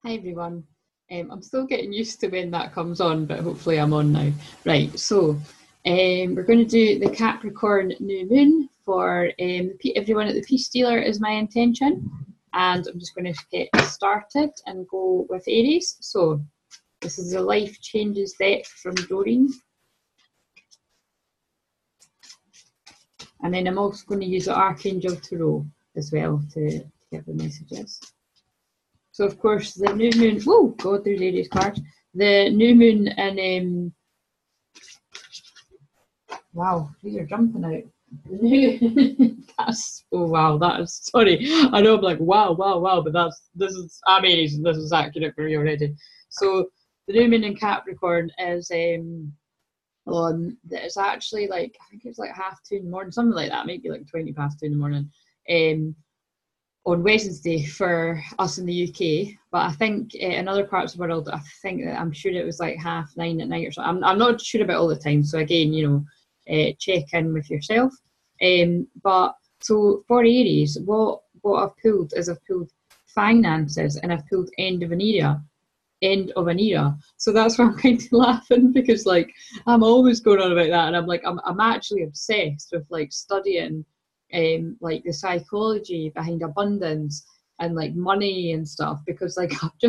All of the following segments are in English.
Hi everyone. I'm still getting used to when that comes on, but hopefully I'm on now. Right, so we're going to do the Capricorn new moon for everyone at the Peace Dealer is my intention. And I'm just going to get started and go with Aries. So this is the Life Changes deck from Doreen. And then I'm also going to use the Archangel Tarot as well to give the messages. So of course the new moon, oh god, there's Aries cards. The new moon and wow, these are jumping out. The new that's oh wow, that is sorry. I know I'm like wow, but I'm Aries and this is accurate for me already. So the new moon in Capricorn is on that is actually like I think it's like 2:30 in the morning, something like that, maybe like 20 past 2 in the morning. On Wednesday for us in the UK, but I think in other parts of the world, I'm sure it was like 9:30 at night or something. I'm not sure about all the time, so again, check in with yourself. But so for Aries, what I've pulled is I've pulled finances and I've pulled end of an era. So that's why I'm kind of laughing, because like I'm always going on about that, and I'm like I'm actually obsessed with like studying like the psychology behind abundance and like money and stuff, because like I'm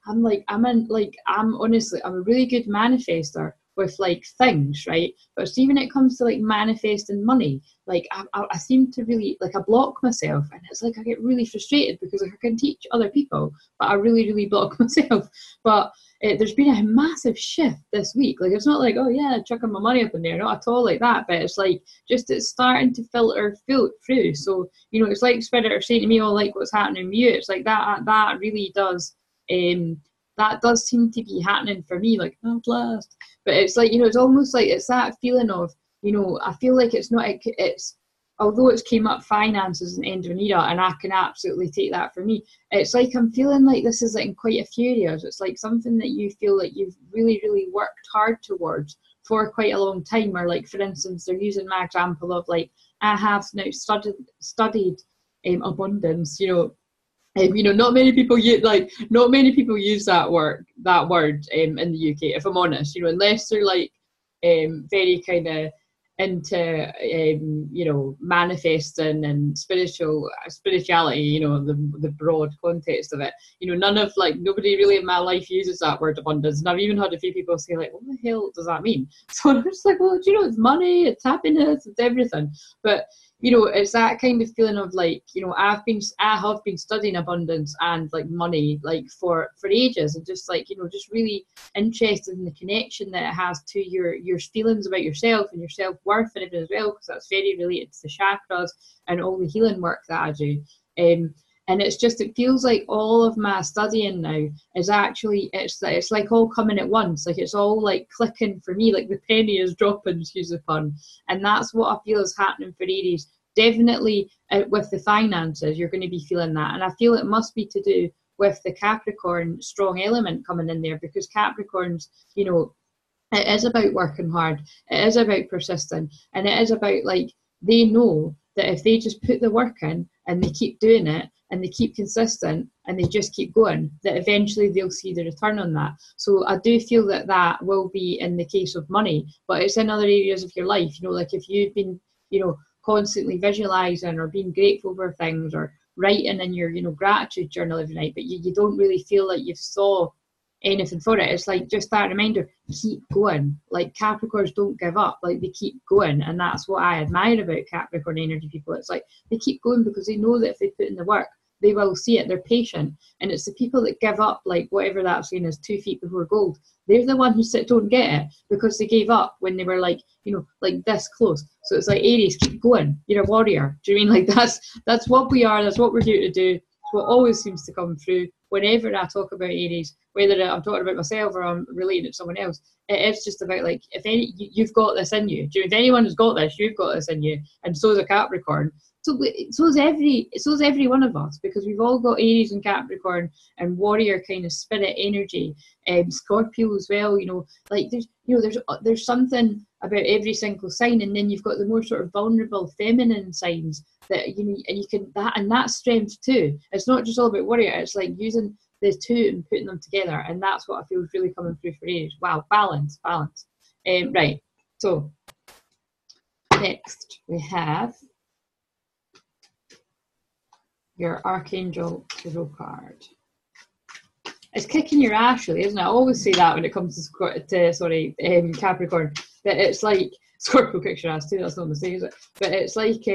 honestly I'm a really good manifester with like things, right? But even when it comes to like manifesting money, like I seem to really like I block myself, and it's like I get really frustrated because like I can teach other people, but I really block myself. But there's been a massive shift this week. Like it's not like, oh yeah, chucking my money up in there, not at all like that, but it's like just it's starting to filter through. So it's like Spirit are saying to me, oh, like what's happening with you, it's like that really does that does seem to be happening for me, like at last. But it's like it's almost like it's that feeling of I feel like it's although it's came up finances and end of an era, and I can absolutely take that for me, it's like I'm feeling like this is like in quite a few areas. It's like something that you feel like you've really worked hard towards for quite a long time. Or like for instance, they're using my example of like I have now studied abundance. Not many people use that word in the UK, if I'm honest. Unless they're like very kind of into manifesting and spirituality, the broad context of it. Nobody really in my life uses that word abundance, and I've even had a few people say like, what the hell does that mean? So I'm just like, well, it's money, it's happiness, it's everything. But it's that kind of feeling of like, I have been studying abundance and like money like for ages, and just like, just really interested in the connection that it has to your feelings about yourself and your self-worth and everything as well, because that's very related to the chakras and all the healing work that I do. And it feels like all of my studying now is actually, it's like all coming at once. Like it's all like clicking for me, like the penny is dropping, excuse the pun. And that's what I feel is happening for Aries. Definitely with the finances, you're going to be feeling that. And I feel it must be to do with the Capricorn strong element coming in there, because Capricorns, it is about working hard. It is about persisting. And it is about like, they know that if they just put the work in and they keep doing it, and they keep consistent and they just keep going, that eventually they'll see the return on that. So I do feel that will be in the case of money, but it's in other areas of your life. Like if you've been, constantly visualizing or being grateful for things, or writing in your, gratitude journal every night, but you don't really feel like you've saw anything for it. It's like just that reminder, keep going. Like Capricorns don't give up, like they keep going. And that's what I admire about Capricorn energy people. It's like they keep going because they know that if they put in the work, they will see it. They're patient. And it's the people that give up, like whatever that saying is, 2 feet before gold. They're the ones who don't get it because they gave up when they were like, like this close. So it's like, Aries, keep going. You're a warrior. Do you mean like that's what we are? That's what we're here to do. It's what always seems to come through whenever I talk about Aries, whether I'm talking about myself or I'm relating it to someone else. It is just about like, you've got this in you. If anyone has got this, you've got this in you, and so is a Capricorn. So is every one of us, because we've all got Aries and Capricorn and warrior kind of spirit energy. Scorpio as well. Like there's something about every single sign, and then you've got the more sort of vulnerable feminine signs that and you can that strength too. It's not just all about warrior. It's like using the two and putting them together, and that's what I feel is really coming through for Aries. Wow, balance. Right, so next we have your Archangel Tarot card. It's kicking your ass, really, isn't it? I always say that when it comes to Capricorn, that it's like Scorpio kicks your ass too. That's not a mistake, is it? But it's like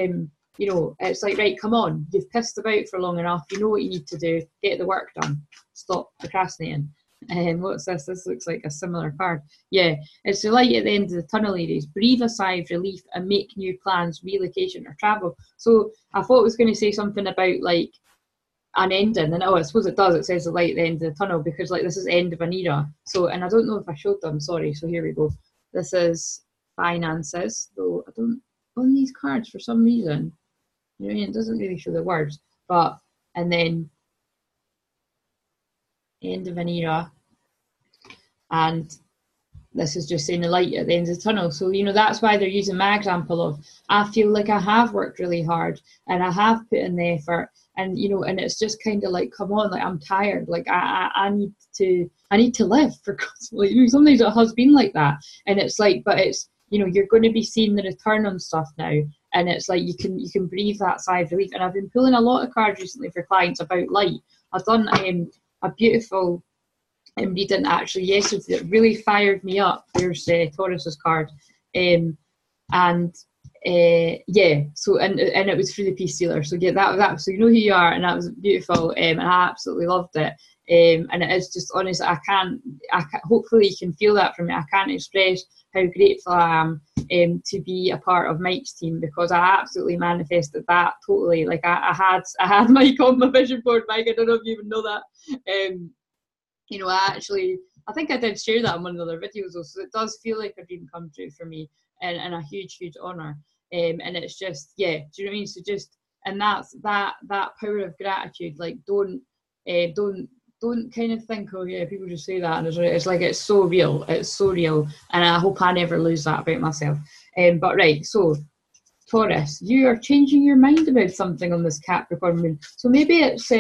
you know, it's like, right, come on, you've pissed about for long enough. You know what you need to do. Get the work done. Stop procrastinating. And what's this? This looks like a similar card. Yeah, it's the light at the end of the tunnel, Aries. Breathe a sigh of relief and make new plans, relocation or travel. So I thought it was going to say something about like an ending, and I suppose it does. It says the light at the end of the tunnel because like this is end of an era. So, and I don't know if I showed them. Sorry. So here we go. This is finances, though I don't on these cards for some reason. You know what I mean? It doesn't really show the words, but and then end of an era, and this is just saying the light at the end of the tunnel. So, you know, that's why they're using my example of, I feel like I have worked really hard and I have put in the effort, and, you know, and it's just kind of like, come on, like, I'm tired. Like, I need to live, for God's sake. Like, you know, sometimes it has been like that. And it's like, but it's, you know, you're going to be seeing the return on stuff now. And it's like, you can breathe that sigh of relief. And I've been pulling a lot of cards recently for clients about light. I've done a beautiful reading actually yesterday that really fired me up. There's Taurus's card, yeah. So and it was through the Peace Sealer. So yeah, that so you know who you are, and that was beautiful. And I absolutely loved it. And it is just honest. I can't. Hopefully you can feel that from me. I can't express how grateful I am to be a part of Mike's team, because I absolutely manifested that totally. Like I had Mike on my vision board. Mike, I don't know if you even know that. You know, I think I did share that in one of the other videos, so it does feel like a dream come true for me, and a huge honour. And it's just, yeah, do you know what I mean? So just, and that's that power of gratitude. Like, don't kind of think, oh yeah, people just say that, and it's like, it's so real, and I hope I never lose that about myself. But right, so Taurus, you are changing your mind about something on this Capricorn moon. So maybe it's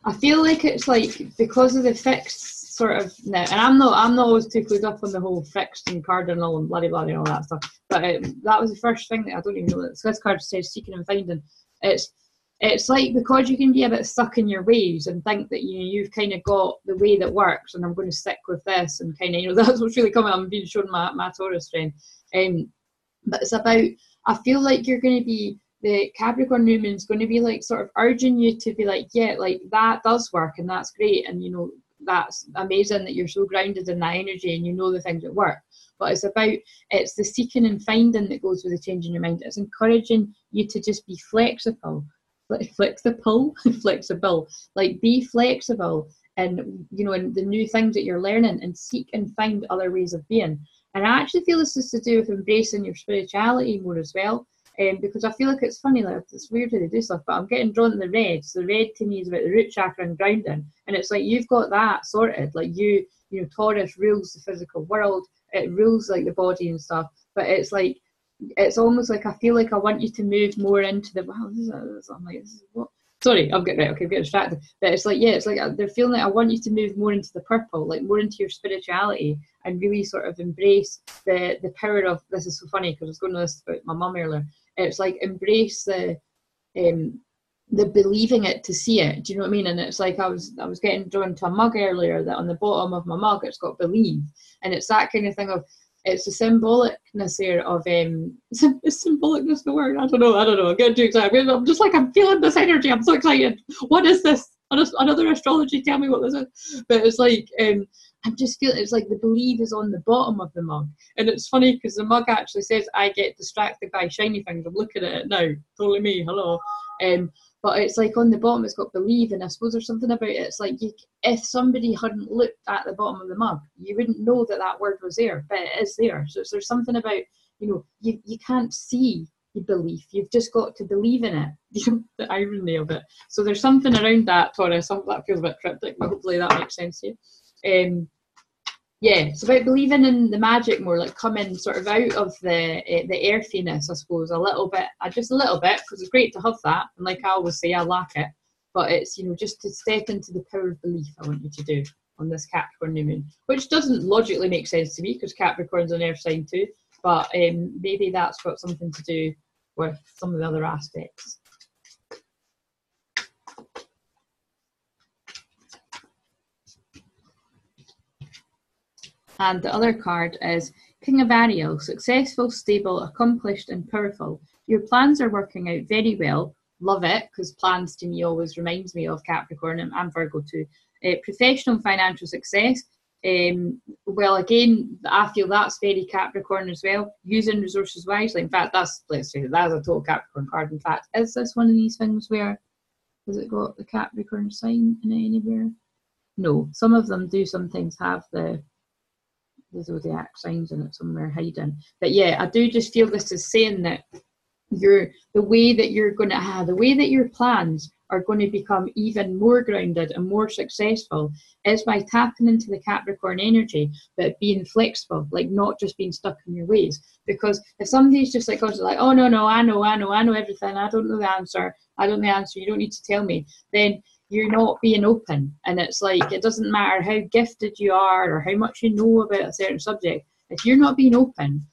I feel like it's like because of the fixed sort of now, and I'm not always too clued up on the whole fixed and cardinal and blah blah and all that stuff. But that was the first thing that I don't even know that this card says seeking and finding. It's like, because you can be a bit stuck in your ways and think that you've kind of got the way that works, and I'm going to stick with this, and kind of, you know, that's what's really coming. I'm being shown my Taurus friend, but it's about, I feel like you're going to be, the Capricorn new moon is going to be like sort of urging you to be like, yeah, like that does work and that's great, and you know, that's amazing that you're so grounded in that energy and you know the things that work. But it's the seeking and finding that goes with the change in your mind. It's encouraging you to just be flexible, like be flexible, and you know, in the new things that you're learning, and seek and find other ways of being. And I actually feel this is to do with embracing your spirituality more as well. Because I feel like it's funny, like it's weird how they do stuff, but I'm getting drawn to the red. So the red to me is about the root chakra and grounding, and it's like you've got that sorted. Like you know, Taurus rules the physical world. It rules like the body and stuff. But it's like, it's almost like I feel like I want you to move more into the I'm like, this is what? Sorry, I'm getting distracted. But it's like, yeah, it's like they're feeling like I want you to move more into the purple, like more into your spirituality, and really sort of embrace the power of, this is so funny because I was going to this about my mum earlier. It's like embrace the believing it to see it. Do you know what I mean? And it's like I was getting drawn to a mug earlier that on the bottom of my mug it's got believe, and it's that kind of thing of, it's the symbolicness here of is symbolicness the word? I don't know. I'm getting too excited. I'm just like, I'm feeling this energy. I'm so excited. What is this? Another astrology? Tell me what this is. But it's like I'm just feeling, it's like the believe is on the bottom of the mug, and it's funny because the mug actually says, "I get distracted by shiny things." I'm looking at it now. Totally me. Hello. But it's like on the bottom it's got believe, and I suppose there's something about it. It's like if somebody hadn't looked at the bottom of the mug, you wouldn't know that word was there, but it is there. So there's something about, you know, you can't see the belief, you've just got to believe in it. You know, the irony of it. So there's something around that, Taurus. That feels a bit cryptic, but hopefully that makes sense to you. Yeah, it's about believing in the magic more, like coming sort of out of the earthiness, I suppose, a little bit, just a little bit, because it's great to have that. And like I always say, I lack it. but it's, you know, just to step into the power of belief I want you to do on this Capricorn new moon, which doesn't logically make sense to me because Capricorn's an earth sign too, but maybe that's got something to do with some of the other aspects. And the other card is King of Ariel, successful, stable, accomplished and powerful. Your plans are working out very well. Love it, because plans to me always reminds me of Capricorn, and I'm Virgo too. Professional and financial success. Well, again, I feel that's very Capricorn as well. Using resources wisely. In fact, that's, let's say, that is a total Capricorn card. In fact, is this one of these things where, has it got the Capricorn sign in it anywhere? No, some of them do sometimes have the zodiac signs in it somewhere hiding. But yeah, I do just feel this is saying that the way that you're going to have, the way that your plans are going to become even more grounded and more successful is by tapping into the Capricorn energy, but being flexible, like not just being stuck in your ways. Because if somebody's just like, oh no, I know everything, I don't know the answer, you don't need to tell me, then you're not being open. And it's like, it doesn't matter how gifted you are or how much you know about a certain subject, if you're not being open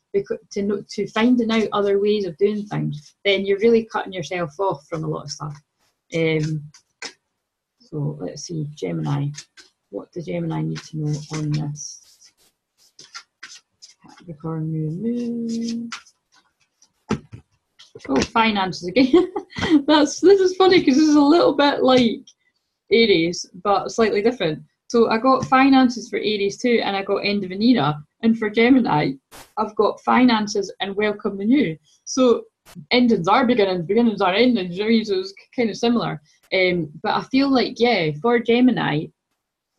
to finding out other ways of doing things, then you're really cutting yourself off from a lot of stuff. So let's see, Gemini. What does Gemini need to know on this Capricorn new moon? Oh, finances again. This is funny because this is a little bit like Aries, but slightly different. So I got finances for Aries too, and I got end of an era. And for Gemini, I've got finances and welcome the new. So endings are beginnings, beginnings are endings. So it's kind of similar. But I feel like, yeah, for Gemini,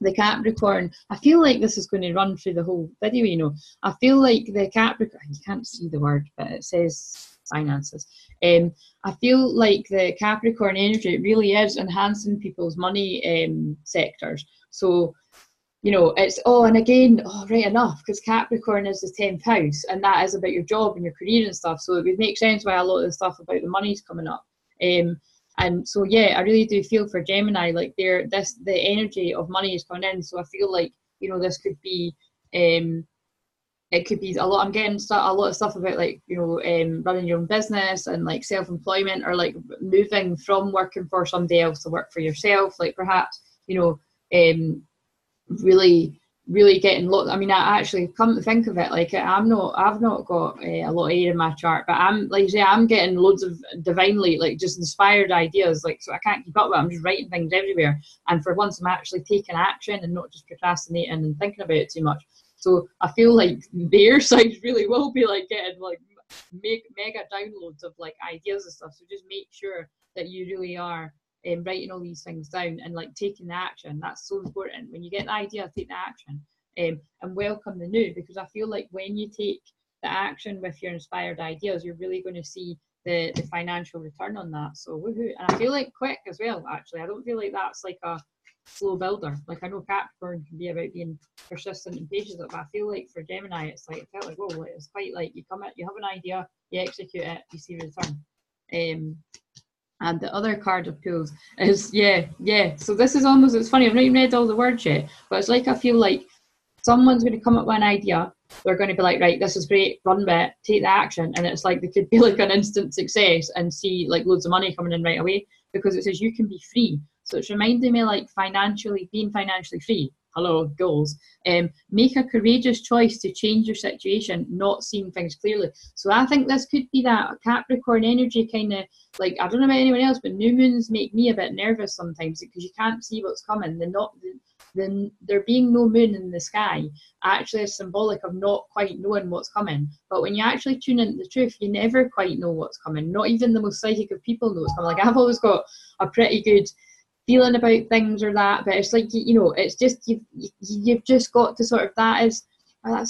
the Capricorn, I feel like this is going to run through the whole video, you know. I feel like the Capricorn, you can't see the word, but it says finances. I feel like the Capricorn energy really is enhancing people's money sectors. So, you know, it's, right enough, because Capricorn is the 10th house, and that is about your job and your career and stuff. So it would make sense why a lot of the stuff about the money's coming up. And so, yeah, I really do feel for Gemini, like the energy of money is coming in. So I feel like, you know, this could be, it could be a lot. I'm getting a lot of stuff about, like, you know, running your own business and like self-employment, or like moving from working for somebody else to work for yourself. Like perhaps, you know, really getting lots. I mean, I actually, come to think of it, like I've not got a lot of air in my chart, but I'm, like I say, I'm getting loads of divinely, like, just inspired ideas, like, so I can't keep up with it. I'm just writing things everywhere, and for once I'm actually taking action and not just procrastinating and thinking about it too much. So I feel like the air side really will be like getting like mega downloads of like ideas and stuff. So just make sure that you really are writing all these things down and like taking the action. That's so important. When you get the idea, take the action, and welcome the new, because I feel like when you take the action with your inspired ideas, you're really going to see the financial return on that. So woohoo. And I feel like quick as well, actually. I don't feel like that's like a slow builder. Like, I know Capricorn can be about being persistent and patient, but I feel like for Gemini, it's like, it felt like, whoa, like, it's quite like you come in, you have an idea, you execute it, you see return. And the other card of pulled is, yeah. So this is almost, it's funny, I've not even read all the words yet, but it's like, I feel like someone's going to come up with an idea, they're going to be like, right, this is great, run with it, take the action, and it's like they could be like an instant success and see like loads of money coming in right away, because it says you can be free. So it's reminding me like being financially free. Hello, goals. Make a courageous choice to change your situation, not seeing things clearly. So I think this could be that Capricorn energy kind of, like, I don't know about anyone else, but new moons make me a bit nervous sometimes because you can't see what's coming. There being no moon in the sky actually is symbolic of not quite knowing what's coming. But when you actually tune into the truth, you never quite know what's coming. Not even the most psychic of people know what's coming. Like, I've always got a pretty good feeling about things or that, but it's like, you know, it's just you've just got to sort of, that's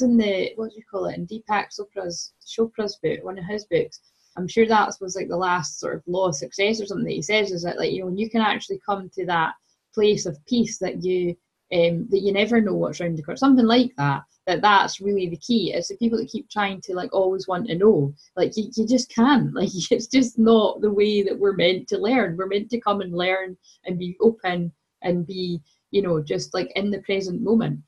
in the, what do you call it, in Deepak Chopra's book, one of his books. I'm sure that was like the last sort of law of success or something that he says, is that, like, you know, when you can actually come to that place of peace that you never know what's around the corner, something like that. that's really the key. It's the people that keep trying to like always want to know. Like you just can't. Like it's just not the way that we're meant to learn. We're meant to come and learn and be open and be, you know, just like in the present moment.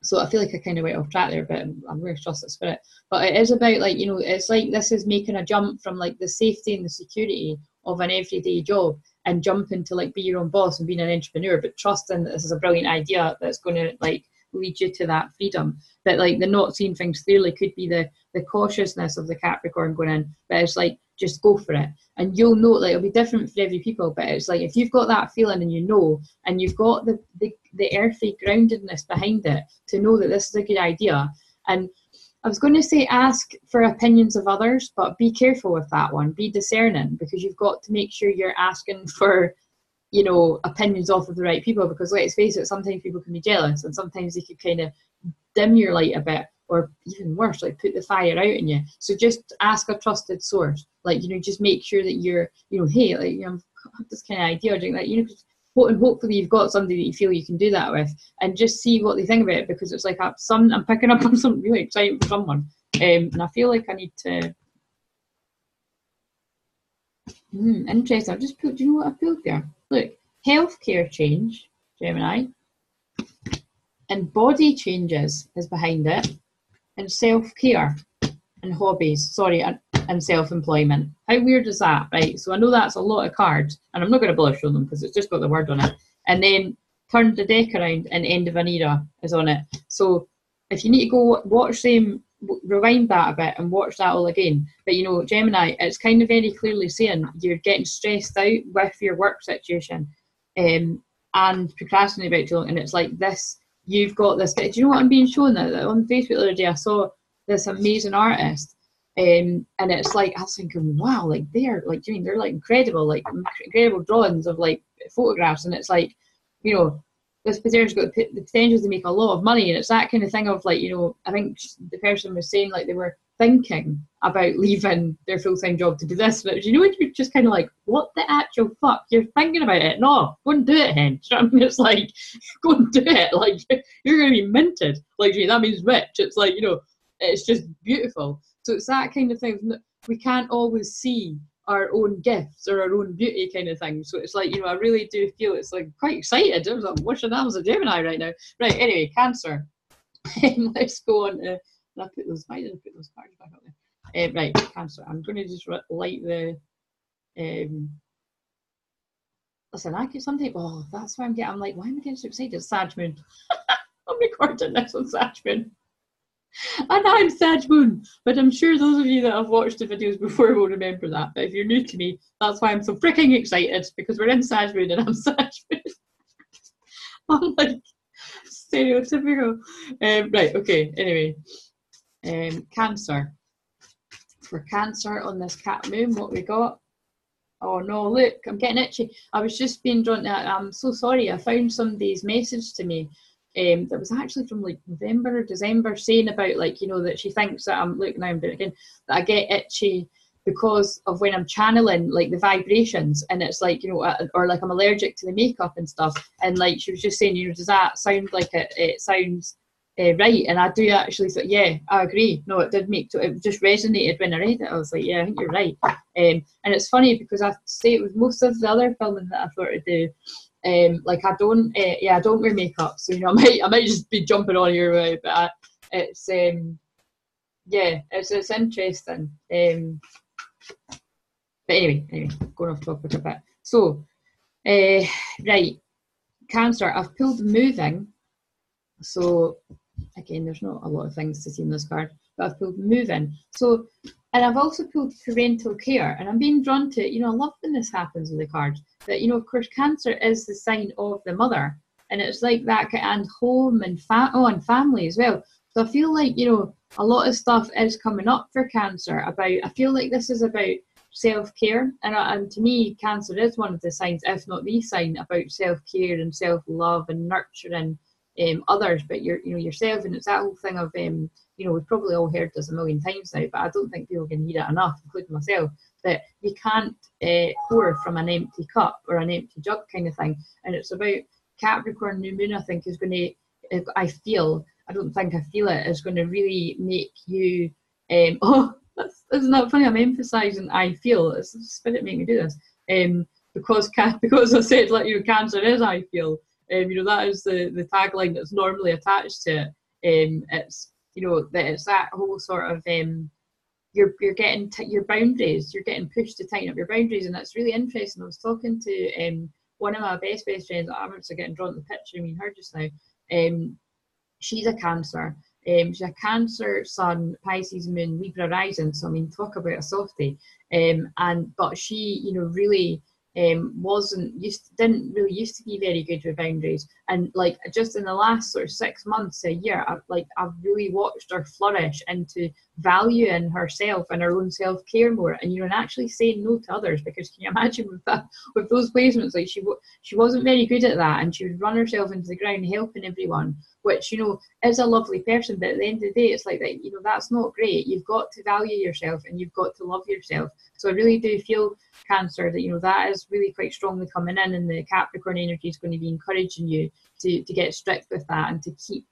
So I feel like I kind of went off track there, but I'm really trust the spirit. But it is about like, you know, it's like this is making a jump from like the safety and the security of an everyday job and jumping to like be your own boss and being an entrepreneur, but trusting that this is a brilliant idea that's going to like lead you to that freedom. But like the not seeing things clearly could be the cautiousness of the Capricorn going in, but it's like just go for it. And you'll know, like it'll be different for every people, but it's like if you've got that feeling and you know, and you've got the earthy groundedness behind it to know that this is a good idea. And I was going to say ask for opinions of others, but be careful with that one. Be discerning, because you've got to make sure you're asking for, you know, opinions off of the right people, because let's face it, sometimes people can be jealous and sometimes they could kind of dim your light a bit, or even worse, like put the fire out in you. So just ask a trusted source. Like, you know, just make sure that you're, you know, hey, like, you know, I've got this kind of idea or doing that, you know, and hopefully you've got somebody that you feel you can do that with, and just see what they think about it, because it's like I'm picking up on something really exciting for someone, and I feel like I need to. Interesting. I've just put. Do you know what I pulled there? Look, healthcare change, Gemini, and body changes is behind it, and self-care and hobbies. Sorry, and self-employment. How weird is that, right? So I know that's a lot of cards, and I'm not going to bother showing them because it's just got the word on it. And then turn the deck around and end of an era is on it. So if you need to go watch them, rewind that a bit and watch that all again. But you know, Gemini, it's kind of very clearly saying you're getting stressed out with your work situation, and procrastinating about too long. And it's like this, you've got this. Do you know what I'm being shown? That on Facebook the other day, I saw this amazing artist. And it's like, I was thinking, wow, like they're like doing, they're like incredible drawings of like photographs. And it's like, you know, this person's got the potential to make a lot of money. And it's that kind of thing of like, you know, I think the person was saying like they were thinking about leaving their full-time job to do this. But you know, when you're just kind of like, what the actual fuck? You're thinking about it. No, go and do it, hen. Do you know what I mean? It's like, go and do it. Like, you're going to be minted. Like, that means rich. It's like, you know, it's just beautiful. So it's that kind of thing. We can't always see our own gifts or our own beauty kind of thing. So it's like, you know, I really do feel it's like quite excited. I was like, wishing I was a Gemini right now. Right, anyway, Cancer. Let's go on to, why did I put those cards back up there? Right, Cancer. I'm going to just light the, listen, I get something, oh, that's why I'm like, why am I getting so excited? Sag Moon. I'm recording this on Sag Moon. And I'm Sag Moon, but I'm sure those of you that have watched the videos before will remember that. But if you're new to me, that's why I'm so freaking excited, because we're in Sag Moon and I'm Sag Moon. I'm like stereotypical. Right, okay, anyway. Cancer. For Cancer on this cat moon, what we got? Oh no, look, I'm getting itchy. I was just being drawn to, I'm so sorry, I found somebody's message to me that was actually from like November or December, saying about like, you know, that she thinks that I'm doing it again, that I get itchy because of when I'm channeling like the vibrations, and it's like, you know, or like I'm allergic to the makeup and stuff. And like she was just saying, you know, does that sound like it sounds right? And I do actually thought, yeah, I agree. No, it did it just resonated when I read it. I was like, yeah, I think you're right. And it's funny because I say it with most of the other filming that I thought to do. Like I don't wear makeup, so you know, I might just be jumping on your way, but it's it's interesting. But anyway, going off topic a bit. So, right, Cancer. I've pulled moving. So again, there's not a lot of things to see in this card, but I've pulled moving. So, and I've also pulled parental care, and I'm being drawn to, you know, I love when this happens with the cards, that, you know, of course, Cancer is the sign of the mother, and it's like that, and home and and family as well. So I feel like, you know, a lot of stuff is coming up for Cancer about, I feel like this is about self-care, and to me, Cancer is one of the signs, if not the sign, about self-care and self-love and nurturing others, but yourself. And it's that whole thing of you know, we've probably all heard this a million times now, but I don't think people can hear it enough, including myself, that you can't pour from an empty cup or an empty jug kind of thing. And it's about Capricorn new moon, I think, is going to, I feel, I don't think I feel it is going to really make you, oh, isn't that funny? I'm emphasising I feel. It's the spirit make me do this. Because I said, like, cancer is I feel. That is the tagline that's normally attached to it. It's, that it's that whole sort of, you're getting your boundaries, you're getting pushed to tighten up your boundaries, and that's really interesting. I was talking to one of my best friends. I'm actually getting drawn to the picture of me and her just now. She's a Cancer. She's a Cancer Sun, Pisces Moon, Libra rising. So I mean, talk about a softie. But she, really didn't really used to be very good with boundaries, and like just in the last sort of 6 months, a year, I've really watched her flourish into valuing herself and her own self-care more, and actually saying no to others, because can you imagine with those placements, like she wasn't very good at that, and she would run herself into the ground helping everyone, which is a lovely person, but at the end of the day, it's like that, that's not great. You've got to value yourself and you've got to love yourself. So I really do feel, Cancer, that that is really quite strongly coming in, and the Capricorn energy is going to be encouraging you to get strict with that, and to keep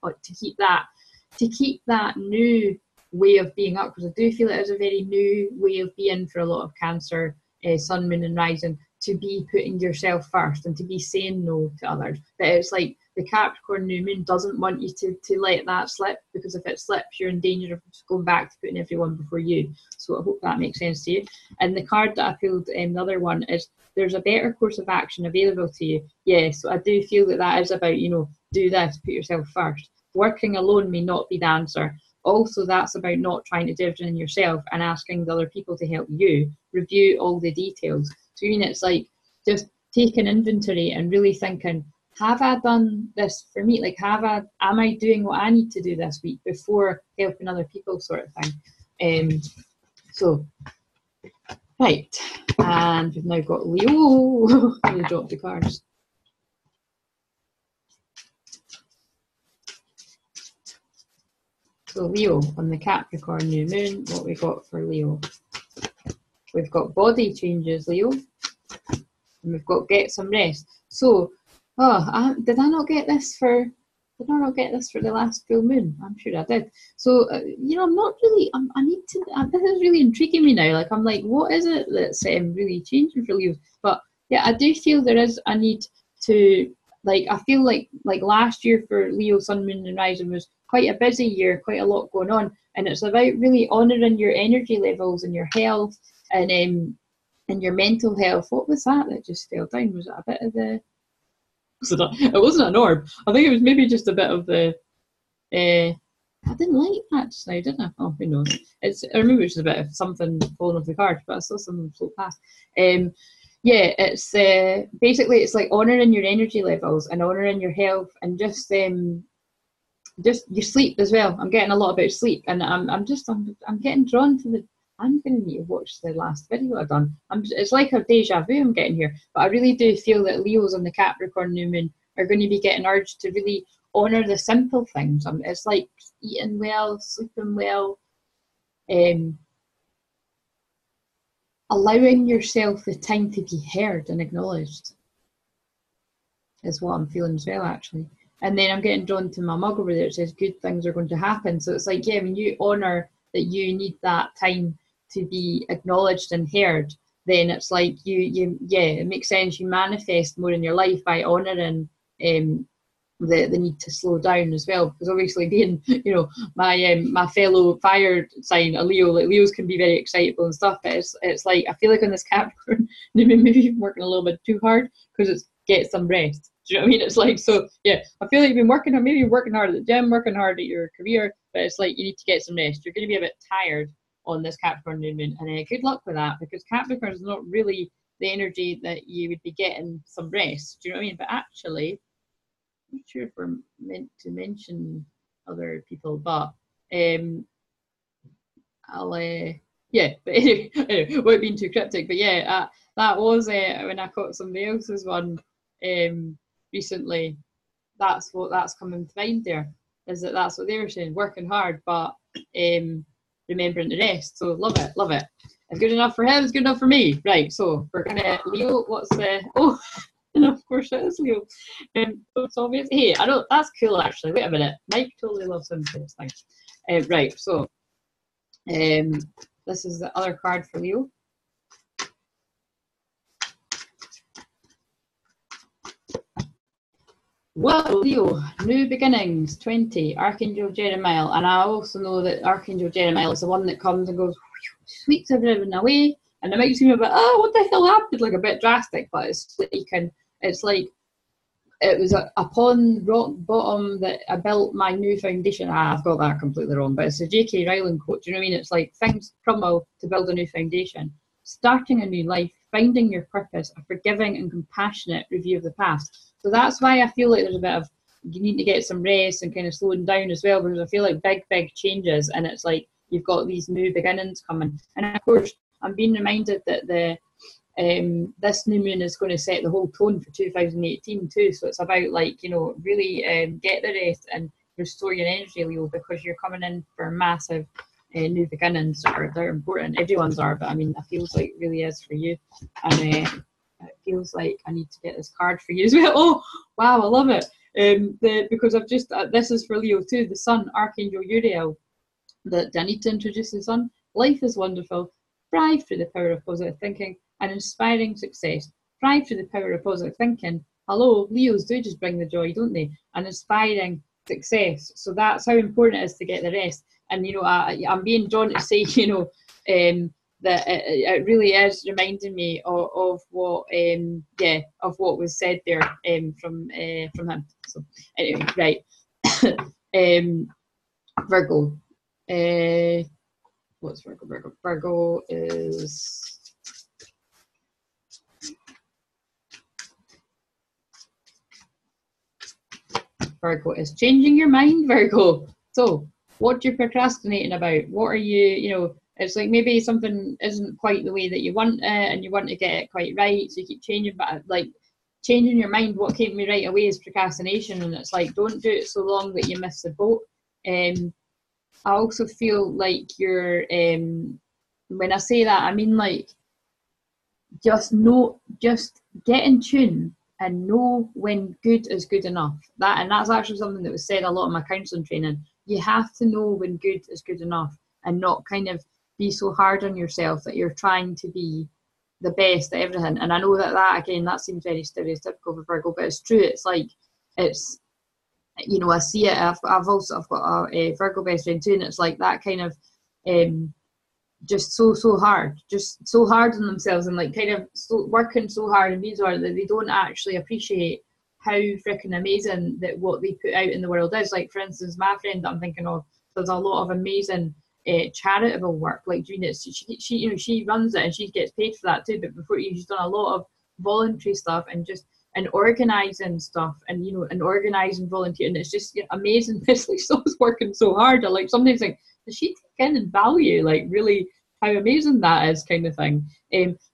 that new way of being up, because I do feel it is a very new way of being for a lot of Cancer, Sun, Moon and Rising, to be putting yourself first and to be saying no to others. But it's like the Capricorn new moon doesn't want you to let that slip, because if it slips, you're in danger of just going back to putting everyone before you. So I hope that makes sense to you. And the card that I pulled, the other one, is there's a better course of action available to you. Yeah, so I do feel that is about, do this, put yourself first. Working alone may not be the answer. Also, that's about not trying to do everything yourself and asking the other people to help you review all the details. So it's like just taking inventory and really thinking, have I done this for me? Like, am I doing what I need to do this week before helping other people, sort of thing. So, right, and we've now got Leo. Really dropped the cards. So Leo on the Capricorn new moon, what we got for Leo? We've got body changes, Leo, and we've got get some rest. So, did I not get this for the last full moon? I'm sure I did. So, I'm not really. I need to. This is really intriguing me now. Like, I'm like, what is it that's really changing for Leo? But yeah, I do feel there is a need to, like, I feel like last year for Leo, Sun, Moon, and Rising was quite a busy year, quite a lot going on, and it's about really honouring your energy levels and your health and your mental health. What was that just fell down? Was it a bit of the? It wasn't an orb. I think it was maybe just a bit of the. I didn't like that just now, didn't I? Oh, who knows? I remember it was a bit of something falling off the card, but I saw something float past. Yeah, it's basically it's like honouring your energy levels and honouring your health, and just your sleep as well. I'm getting a lot about sleep, and I'm getting drawn to the. I'm going to need to watch the last video I've done. It's like a deja vu I'm getting here, but I really do feel that Leos on the Capricorn new moon are going to be getting urged to really honour the simple things. It's like eating well, sleeping well, allowing yourself the time to be heard and acknowledged is what I'm feeling as well, actually. And then I'm getting drawn to my mug over there. It says good things are going to happen. So it's like, yeah, when you honour that you need that time to be acknowledged and heard, then it's like it makes sense. You manifest more in your life by honouring the need to slow down as well, because obviously being my fellow fire sign, a Leo, like Leos can be very excitable and stuff, but it's like I feel like on this Capricorn maybe you're working a little bit too hard, because it's get some rest. Do you know what I mean? It's like, so yeah, I feel like you've been working hard, maybe you're working hard at the gym, working hard at your career, but it's like you need to get some rest. You're going to be a bit tired on this Capricorn new moon, and good luck with that, because Capricorn is not really the energy that you would be getting some rest. Do you know what I mean? But actually, I'm not sure if we're meant to mention other people, but but anyway, without being too cryptic, but yeah, that was when I caught somebody else's one recently. That's coming to mind there, is that's what they were saying, working hard, but remembering the rest. So love it. It's good enough for him, it's good enough for me. Right, so we're gonna Leo, what's the And of course it is Leo. So it's obvious. Hey, I don't. That's cool actually. Wait a minute. Mike totally loves Intuitive things. Right. So, this is the other card for Leo. Well, Leo, new beginnings, 20, Archangel Jeremiah. And I also know that Archangel Jeremiah is the one that comes and goes, sweeps everything away. And it might seem a bit, oh, what the hell happened? Like a bit drastic, but it's like, it was upon rock bottom that I built my new foundation. I've got that completely wrong, but it's a J.K. Rowling quote. Do you know what I mean? It's like things crumble to build a new foundation. Starting a new life, finding your purpose, a forgiving and compassionate review of the past. So that's why I feel like there's a bit of, you need to get some rest and kind of slowing down as well, because I feel like big changes, and it's like you've got these new beginnings coming. And of course, I'm being reminded that this new moon is going to set the whole tone for 2018 too. So it's about like, you know, really get the rest and restore your energy, Leo, because you're coming in for massive new beginnings. They're important. Everyone's are, but I mean, it feels like it really is for you. And it feels like I need to get this card for you as well. Oh, wow, I love it. Because I've just, this is for Leo too, the Sun, Archangel Uriel. Do I need to introduce the Sun? Life is wonderful. Thrive through the power of positive thinking and inspiring success. Thrive through the power of positive thinking. Hello, Leos do just bring the joy, don't they? And inspiring success. So that's how important it is to get the rest. And, you know, I'm being drawn to say, you know, that it really is reminding me of what, of what was said there from him. So anyway, right. Virgo. What's Virgo? Virgo is... Virgo is changing your mind, Virgo. So what you're procrastinating about, what are you know, it's like maybe something isn't quite the way that you want it and you want to get it quite right, so you keep changing, but like changing your mind, what came to me right away is procrastination, and it's like, don't do it so long that you miss the boat. I also feel like you're, when I say that, I mean like, just get in tune and know when good is good enough. That's actually something that was said a lot in my counselling training. You have to know when good is good enough and not kind of be so hard on yourself that you're trying to be the best at everything. And I know that again, that seems very stereotypical for Virgo, but it's true. It's like, it's, you know, I see it. I've got a Virgo best friend too, and it's like that kind of just so hard on themselves, and like kind of working so hard and being so hard that they don't actually appreciate how freaking amazing that what they put out in the world is. Like, for instance, my friend that I'm thinking of does a lot of amazing charitable work, like doing it. She you know, she runs it and she gets paid for that too, but before, she's done a lot of voluntary stuff and organising stuff, and you know, and organising volunteering. It's just amazing. It's like someone's working so hard. I like sometimes think, does she take in and value like really how amazing that is, kind of thing.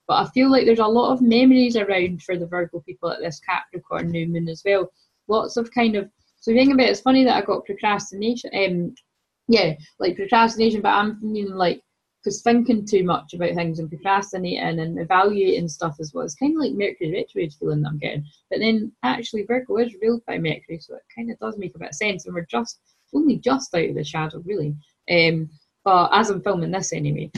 But I feel like there's a lot of memories around for the Virgo people at this Capricorn new moon as well. Lots of kind of, so the thing about it's funny that I got procrastination. Like procrastination, but I'm feeling like, because thinking too much about things and procrastinating and evaluating stuff as well, it's kind of like Mercury retrograde feeling that I'm getting. But then actually Virgo is ruled by Mercury, so it kind of does make a bit of sense, and we're only just out of the shadow, really. But as I'm filming this anyway.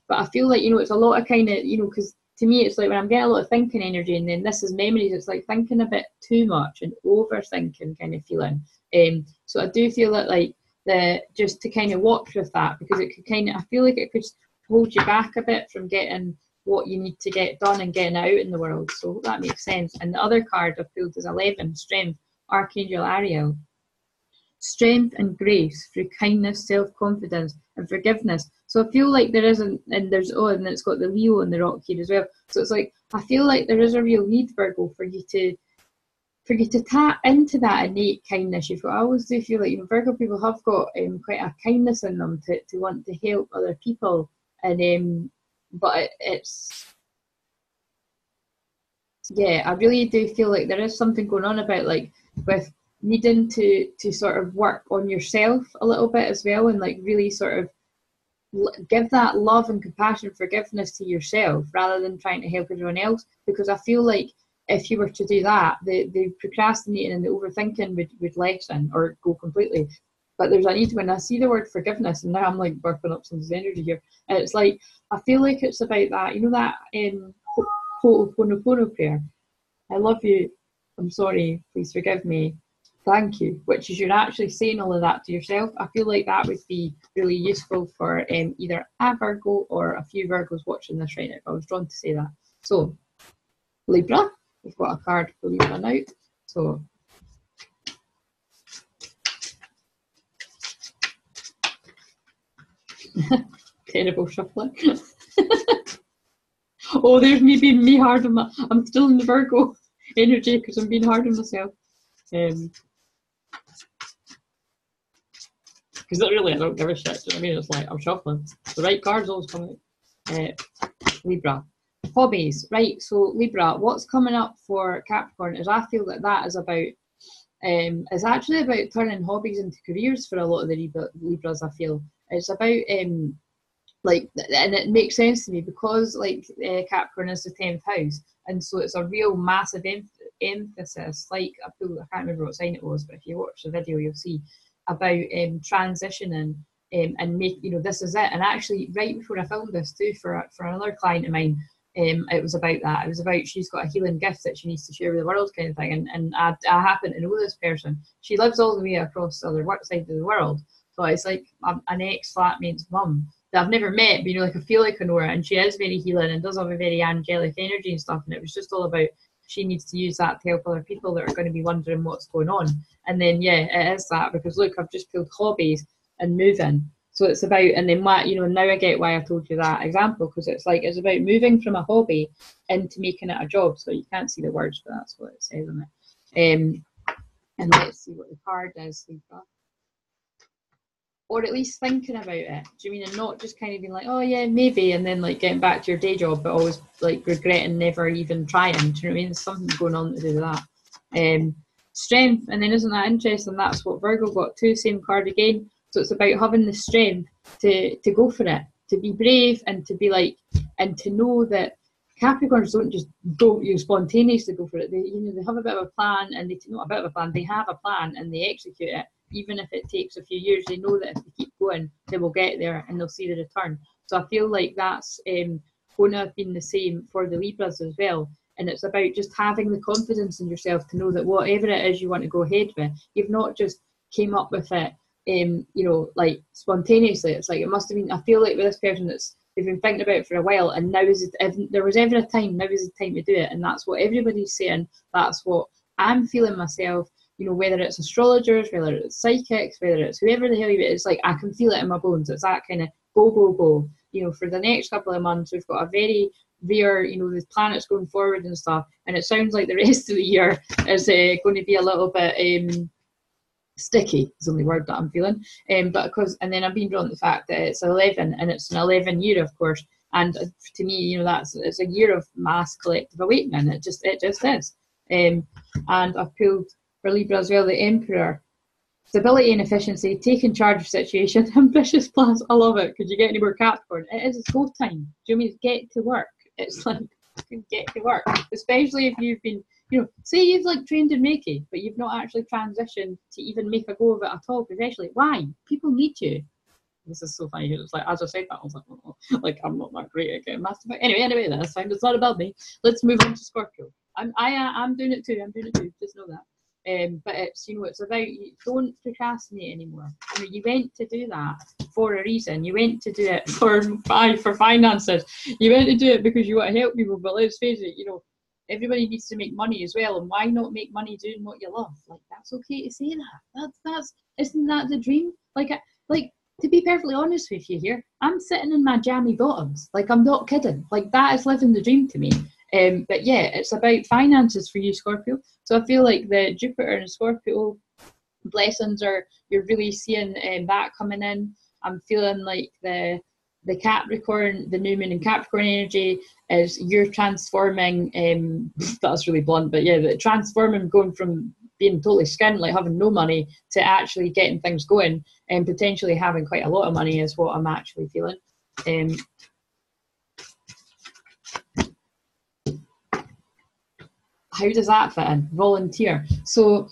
But I feel like, you know, it's a lot of kind of, you know, because to me it's like when I'm getting a lot of thinking energy, and then this is memories, it's like thinking a bit too much and overthinking kind of feeling. So I do feel that like, just to kind of watch with that, because it could kind of, I feel like it could hold you back a bit from getting what you need to get done and getting out in the world. So that makes sense. And the other card I've pulled is 11, Strength, Archangel Ariel. Strength and grace through kindness, self-confidence and forgiveness. So I feel like there isn't, and there's, and it's got the Leo and the rock here as well. So it's like, I feel like there is a real need, Virgo, for you to tap into that innate kindness. I always do feel like, you know, Virgo people have got quite a kindness in them to want to help other people, and but it's I really do feel like there is something going on about like with needing to sort of work on yourself a little bit as well, and like really sort of give that love and compassion, forgiveness to yourself rather than trying to help everyone else, because I feel like if you were to do that, the procrastinating and the overthinking would lessen or go completely. But there's a need, when I see the word forgiveness, and now I'm like burping up some energy here, and it's like, I feel like it's about that, you know, that Ho'oponopono prayer. I love you, I'm sorry, please forgive me, thank you, which is you're actually saying all of that to yourself. I feel like that would be really useful for either a Virgo or a few Virgos watching this right now. I was drawn to say that. So, Libra, we've got a card for Libra now. So, terrible shuffling. Oh, there's me being me hard on my. I'm still in the Virgo energy because I'm being hard on myself. Because really, I don't give a shit. Do you know what I mean? It's like I'm shuffling. The right cards always come out. Libra. Hobbies. Right, so Libra, what's coming up for Capricorn is I feel that is about, it's actually about turning hobbies into careers for a lot of the Libras, I feel. It's about, like, and it makes sense to me because, like, Capricorn is the 10th house, and so it's a real massive emphasis. Like, I can't remember what sign it was, but if you watch the video, you'll see about transitioning and make, you know, this is it. And actually, right before I filmed this too, for another client of mine, it was about that. It was about she's got a healing gift that she needs to share with the world, kind of thing. And I happen to know this person. She lives all the way across the other side of the world. So it's like an ex-flatmate's mum that I've never met, but, you know, like, I feel like I know her, and she is very healing and does have a very angelic energy and stuff. And it was just all about she needs to use that to help other people that are going to be wondering what's going on. And then, yeah, it is that, because look, I've just pulled hobbies and moving. So it's about, and then what, you know, now I get why I told you that example, because it's like, it's about moving from a hobby into making it a job. So you can't see the words, but that's what it says on it. And let's see what the card is, Libra. Or at least thinking about it. Do you mean, and not just kind of being like, oh yeah, maybe, and then like getting back to your day job, but always like regretting never even trying. Do you know what I mean? There's something going on to do with that. Strength, and then isn't that interesting? That's what Virgo got too, same card again. So it's about having the strength to go for it, to be brave, and to be like, and to know that Capricorns don't just go, you know, spontaneously go for it. They, you know, they have a bit of a plan, and they, not a bit of a plan, they have a plan and they execute it. Even if it takes a few years, they know that if they keep going, they will get there and they'll see the return. So I feel like that's going to have been the same for the Libras as well. And it's about just having the confidence in yourself to know that whatever it is you want to go ahead with, you've not just came up with it, you know, like spontaneously. It's like, it must have been, I feel like with this person, they've been thinking about it for a while, and now is it, if there was ever a time, now is the time to do it. And that's what everybody's saying. That's what I'm feeling myself. You know, whether it's astrologers, whether it's psychics, whether it's whoever the hell you, it's like, I can feel it in my bones. It's that kind of go, go, go. You know, for the next couple of months, we've got a very rare, you know, the planets going forward and stuff. And it sounds like the rest of the year is going to be a little bit sticky, is the only word that I'm feeling. But because, and then I'm being drawn to the fact that it's 11, and it's an 11 year, of course. And to me, you know, it's a year of mass collective awakening. It just is. And I've pulled for Libra as well, the Emperor. Stability and efficiency, taking charge of situation, ambitious plans. I love it, because you get any more Capricorn. It's go time. Do you mean get to work? It's like, get to work. Especially if you've been, you know, say you've like trained in Reiki, but you've not actually transitioned to even make a go of it at all professionally. Why? People need you. This is so funny. It's like, as I said that, I was like, oh, like, I'm not that great at getting massive. Anyway, that's fine. It's not about me. Let's move on to Scorpio. I'm doing it too. Just know that. But it's, you know, it's about, you don't procrastinate anymore. You know, you went to do that for a reason. You went to do it for finances. You went to do it because you want to help people. But let's face it, you know, everybody needs to make money as well. And why not make money doing what you love? Like, that's okay to say that. That's isn't that the dream? Like to be perfectly honest with you here, I'm sitting in my jammy bottoms. Like, I'm not kidding. Like, that is living the dream to me. But yeah, it's about finances for you, Scorpio. So I feel like the Jupiter and Scorpio blessings you're really seeing that coming in. I'm feeling like the Capricorn, the new moon in Capricorn energy is you're transforming, that's really blunt, but yeah, the transforming, going from being totally skint, like having no money, to actually getting things going and potentially having quite a lot of money is what I'm actually feeling. how does that fit in? Volunteer. So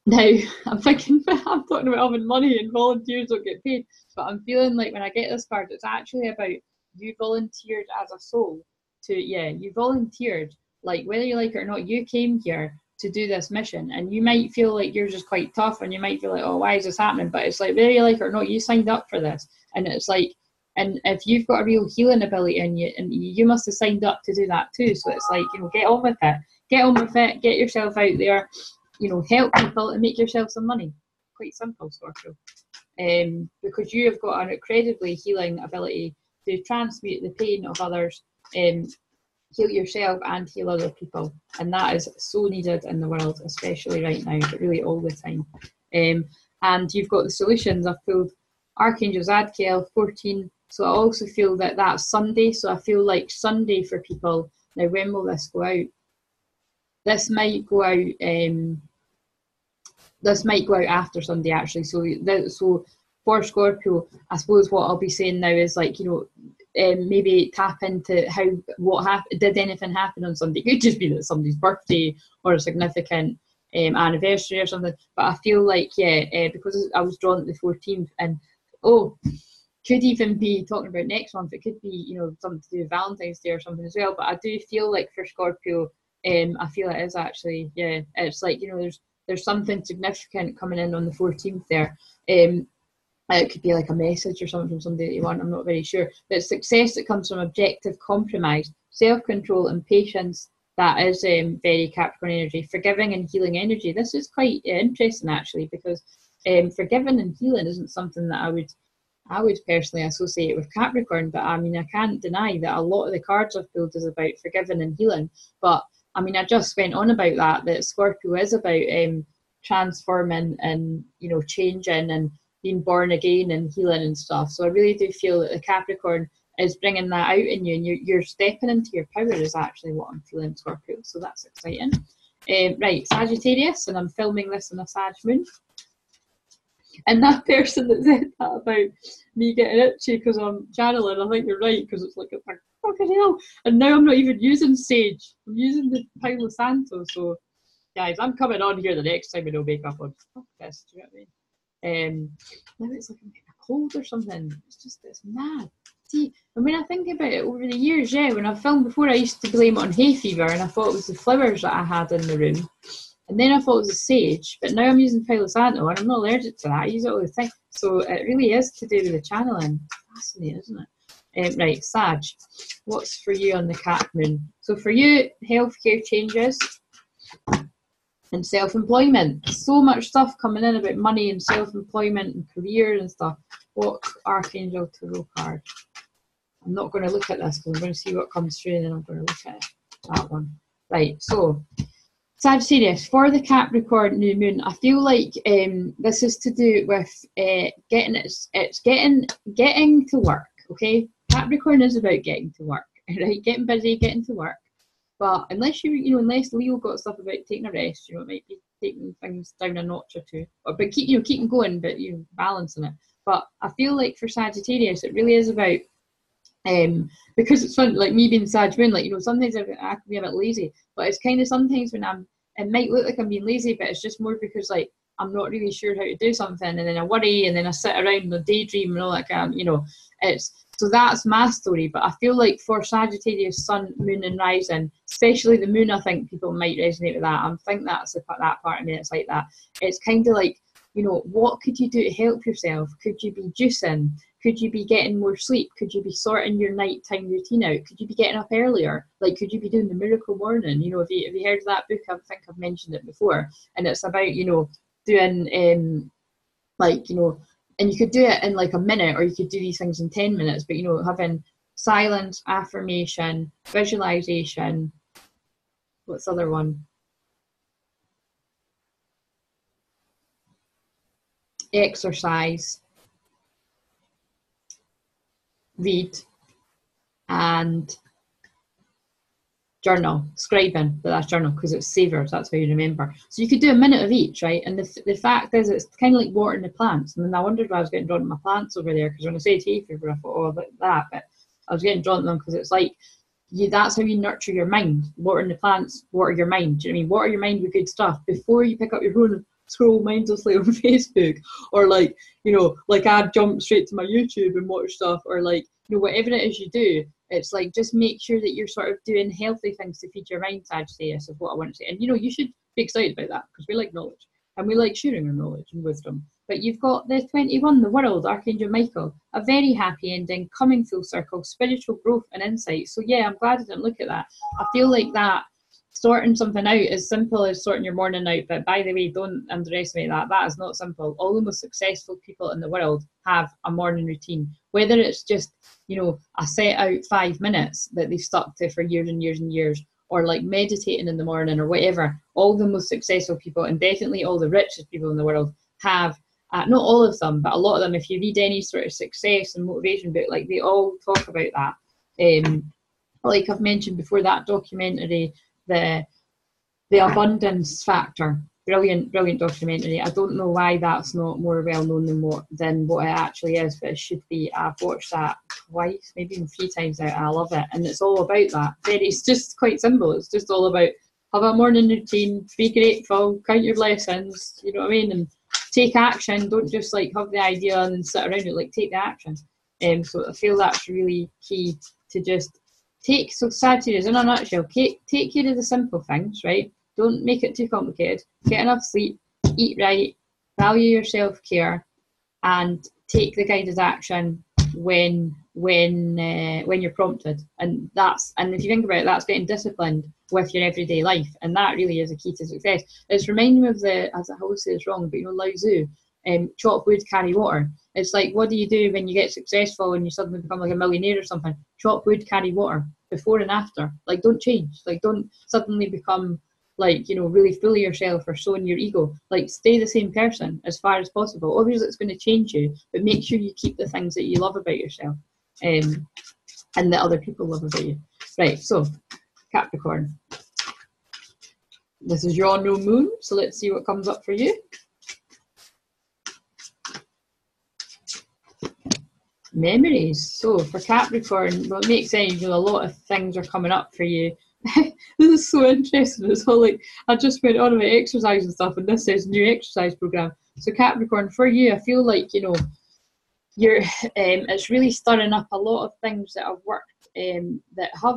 now I'm thinking, I'm talking about having money and volunteers don't get paid, but I'm feeling like when I get this card, it's actually about you volunteered as a soul you volunteered, like whether you like it or not, you came here to do this mission, and you might feel like yours is quite tough, and you might feel like, oh, why is this happening? But it's like, whether you like it or not, you signed up for this, and it's like, and if you've got a real healing ability in you, and you must have signed up to do that too. So it's like, get on with it. Get on with it. Get yourself out there. Help people and make yourself some money. Quite simple, Scorpio. Because you have got an incredibly healing ability to transmute the pain of others, heal yourself and heal other people, and that is so needed in the world, especially right now, but really all the time. And you've got the solutions. I've pulled Archangel Zadkiel 14, so I also feel that that's Sunday, so I feel like Sunday for people. Now, when will this go out? This might go out after Sunday, actually. So for Scorpio, I suppose what I'll be saying now is like, maybe tap into what happened. Did anything happen on Sunday? It could just be that somebody's birthday or a significant anniversary or something. But I feel like, because I was drawn to the 14th, and could even be talking about next month. It could be, something to do with Valentine's Day or something as well. But I do feel like for Scorpio, I feel it is actually, it's like, there's something significant coming in on the 14th there. It could be like a message or something from somebody that you want, I'm not very sure. But success that comes from objective compromise, self-control and patience, that is very Capricorn energy. Forgiving and healing energy. This is quite interesting actually, because forgiving and healing isn't something that I would personally associate with Capricorn, but I mean, I can't deny that a lot of the cards I've pulled is about forgiving and healing. But I mean, I just went on about that Scorpio is about transforming and, changing and being born again and healing and stuff. So I really do feel that the Capricorn is bringing that out in you, and you're stepping into your power is actually what I'm feeling, Scorpio. So that's exciting. Right, Sagittarius, and I'm filming this on a Sag moon. And that person that said that about me getting itchy because I'm channeling, I think you're right, because it's like fucking hell. And now I'm not even using Sage. I'm using the Palo Santo. So, guys, I'm coming on here the next time I don't make up on. Fuck this, do you know what I mean? Now it's like I'm getting a cold or something. It's mad. See, and when I think about it over the years, when I've filmed before, I used to blame it on hay fever, and I thought it was the flowers that I had in the room. And then I thought it was a sage, but now I'm using Palo Santo, and I'm not allergic to that. I use it all the time. So it really is to do with the channeling. Fascinating, isn't it? Right, Sag, what's for you on the Cap Moon? So for you, healthcare changes and self-employment. So much stuff coming in about money and self-employment and career and stuff. What Archangel Tarot card? I'm not going to look at this because I'm going to see what comes through, and then I'm going to look at that one. Right, so Sagittarius, for the Capricorn new moon, I feel like this is to do with getting to work. Okay, Capricorn is about getting to work, right? Getting busy, getting to work. But unless unless Leo got stuff about taking a rest, it might be taking things down a notch or two. But keeping going, but balancing it. But I feel like for Sagittarius, it really is about because it's fun, like me being Sag moon, like sometimes I can be a bit lazy, but it's kind of sometimes when it might look like I'm being lazy, but it's just more because like I'm not really sure how to do something, and then I worry, and then I sit around and daydream and all that kind of, so that's my story. But I feel like for Sagittarius, Sun, Moon and Rising, especially the Moon, I think people might resonate with that. I think that's that part of me that's like that. It's kind of like, what could you do to help yourself? Could you be juicing? Could you be getting more sleep? Could you be sorting your nighttime routine out? Could you be getting up earlier? Like, could you be doing the miracle morning? Have you heard of that book? I think I've mentioned it before. And it's about, doing, and you could do it in like a minute, or you could do these things in 10 minutes, but, having silence, affirmation, visualization. What's the other one? Exercise, read, and journal, scribing, but that's journal because it's savers, that's how you remember. So you could do a minute of each, right? And the fact is, it's kind of like watering the plants. And then I wondered why I was getting drawn to my plants over there, because when I said hay fever, I thought, like that, but I was getting drawn to them because it's like that's how you nurture your mind. Watering the plants, water your mind. Do you know what I mean? Water your mind with good stuff before you pick up your phone and scroll mindlessly on Facebook, or like, you know, like I'd jump straight to my YouTube and watch stuff, or like, you know, whatever it is you do. It's like, just make sure that you're sort of doing healthy things to feed your mind, Sagittarius, is what I want to say. And you know, you should be excited about that, because we like knowledge and we like sharing our knowledge and wisdom. But you've got the 21, the world, Archangel Michael, a very happy ending, coming full circle, spiritual growth and insight. So yeah, I'm glad I didn't look at that. I feel like that sorting something out is simple as sorting your morning out. But by the way, don't underestimate that. That is not simple. All the most successful people in the world have a morning routine, whether it's just, you know, a set out 5 minutes that they've stuck to for years and years and years, or like meditating in the morning or whatever. All the most successful people, and definitely all the richest people in the world, have not all of them, but a lot of them. If you read any sort of success and motivation book, like, they all talk about that. Like I've mentioned before, that documentary, the Abundance Factor, brilliant documentary. I don't know why that's not more well known than what it actually is, but it should be. I've watched that twice, maybe even 3 times now, and I love it. And it's all about that. It's just quite simple. It's just all about, have a morning routine, be grateful, count your blessings, you know what I mean, and take action. Don't just like have the idea and then sit around it. Like, take the action. So I feel that's really key, to just take. So Sagittarius, in a nutshell, take care of the simple things, right? Don't make it too complicated. Get enough sleep, eat right, value your self-care, and take the guided action when you're prompted. And if you think about it, that's getting disciplined with your everyday life, and that really is a key to success. It's reminding me of as I always say this wrong, but you know, Lao Tzu, chop wood, carry water. It's like, what do you do when you get successful and you suddenly become like a millionaire or something? Chop wood, carry water, before and after. Like, don't change. Like, don't suddenly become like, you know, really full of yourself or so in your ego. Like, stay the same person as far as possible. Obviously it's going to change you, but make sure you keep the things that you love about yourself, and that other people love about you. Right, so Capricorn, this is your new moon, so let's see what comes up for you. Memories. So for Capricorn, well, it makes sense, you know, a lot of things are coming up for you. This is so interesting. It's all like, I just went on about exercise and stuff, and this says new exercise program. So Capricorn, for you, I feel like, you know, you're it's really stirring up a lot of things that have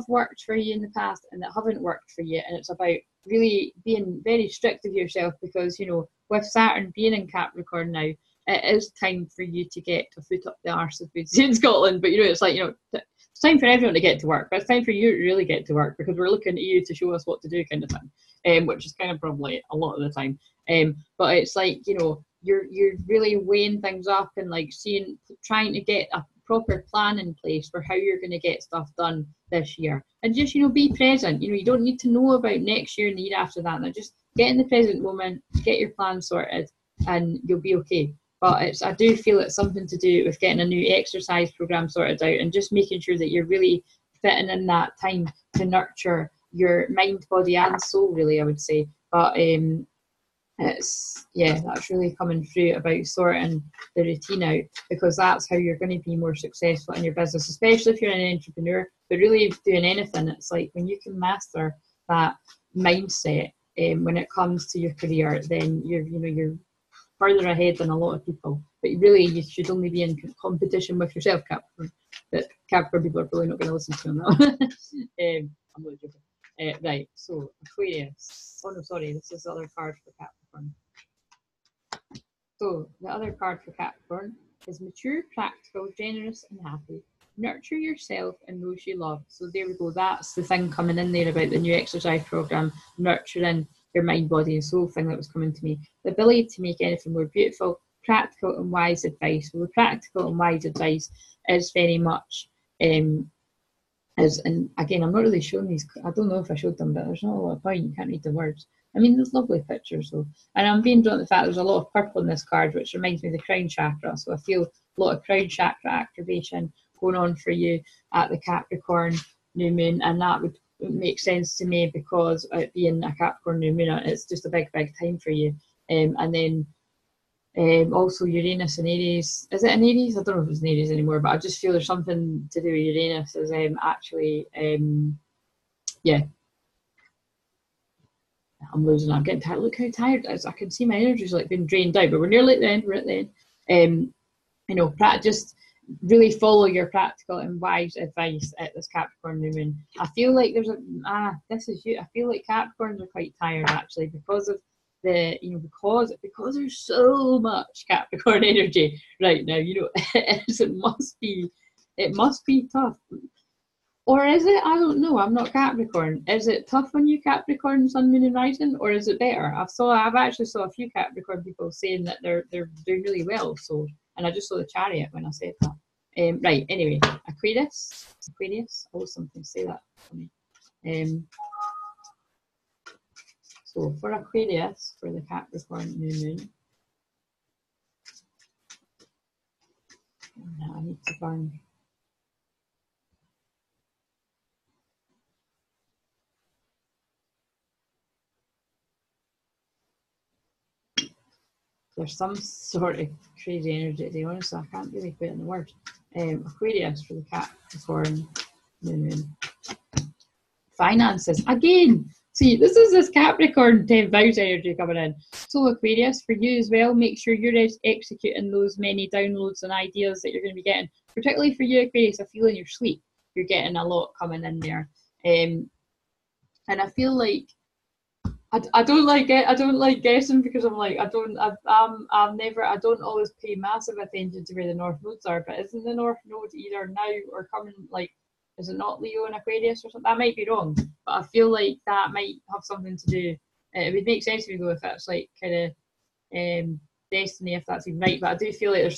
worked for you in the past and that haven't worked for you. And it's about really being very strict with yourself, because, you know, with Saturn being in Capricorn now, it is time for you to get a foot up the arse, as we'd say in Scotland. But, you know, it's like, you know, it's time for everyone to get to work, but it's time for you to really get to work, because we're looking at you to show us what to do, kind of thing, which is kind of probably a lot of the time. But it's like, you know, you're really weighing things up and like trying to get a proper plan in place for how you're going to get stuff done this year. And just, you know, be present. You know, you don't need to know about next year and the year after that. Now, just get in the present moment, get your plan sorted, and you'll be okay. But I do feel it's something to do with getting a new exercise program sorted out, and just making sure that you're really fitting in that time to nurture your mind, body and soul, really, I would say. But that's really coming through about sorting the routine out, because that's how you're going to be more successful in your business, especially if you're an entrepreneur. But really doing anything, it's like, when you can master that mindset when it comes to your career, then you're further ahead than a lot of people. But really, you should only be in competition with yourself, Capricorn. But Capricorn people are probably not going to listen to you on that. I'm not joking. Right, so Aquarius. Oh no, sorry, this is the other card for Capricorn. So the other card for Capricorn is mature, practical, generous and happy. Nurture yourself and those you love. So there we go. That's the thing coming in there about the new exercise program, nurturing your mind, body and soul thing that was coming to me. The ability to make anything more beautiful, practical and wise advice. Well, the practical and wise advice is very much and again, I'm not really showing these. I don't know if I showed them, but there's not a lot of point. You can't read the words. I mean, there's lovely pictures though. And I'm being drawn to the fact there's a lot of purple in this card, which reminds me of the crown chakra. So I feel a lot of crown chakra activation going on for you at the Capricorn new moon. And that would make sense to me, because it being a Capricorn new moon, it's just a big time for you. And then Also Uranus and Aries. Is it in Aries? I don't know if it's in Aries anymore, but I just feel there's something to do with Uranus is actually, yeah, I'm losing. I'm getting tired. Look how tired I can see my energy's like being drained out, but we're nearly at the end. We're at the end. You know, just really follow your practical and wise advice at this Capricorn new moon. I feel like there's this is you. I feel like Capricorns are quite tired actually because of the, you know, because there's so much Capricorn energy right now. You know, it must be tough. Or is it? I don't know. I'm not Capricorn. Is it tough when you Capricorn Sun, Moon, and Rising, or is it better? I've actually saw a few Capricorn people saying that they're doing really well. So, and I just saw the Chariot when I said that. Right. Anyway, Aquarius. Oh, something say that for me. So for Aquarius, for the Capricorn new moon, I need to burn. There's some sort of crazy energy today, honestly. I can't really put it in the words. Aquarius for the Capricorn new moon. Finances again. See, this is this Capricorn 10th house energy coming in. So Aquarius, for you as well, make sure you're executing those many downloads and ideas that you're going to be getting. Particularly for you, Aquarius, I feel in your sleep you're getting a lot coming in there. And I feel like I don't like guessing because I'm like I don't always pay massive attention to where the North nodes are. But isn't the North node either now or coming, like, is it not Leo and Aquarius or something? That might be wrong, but I feel like that might have something to do. It would make sense to me though if that's like kind of destiny, if that's even right. But I do feel like there's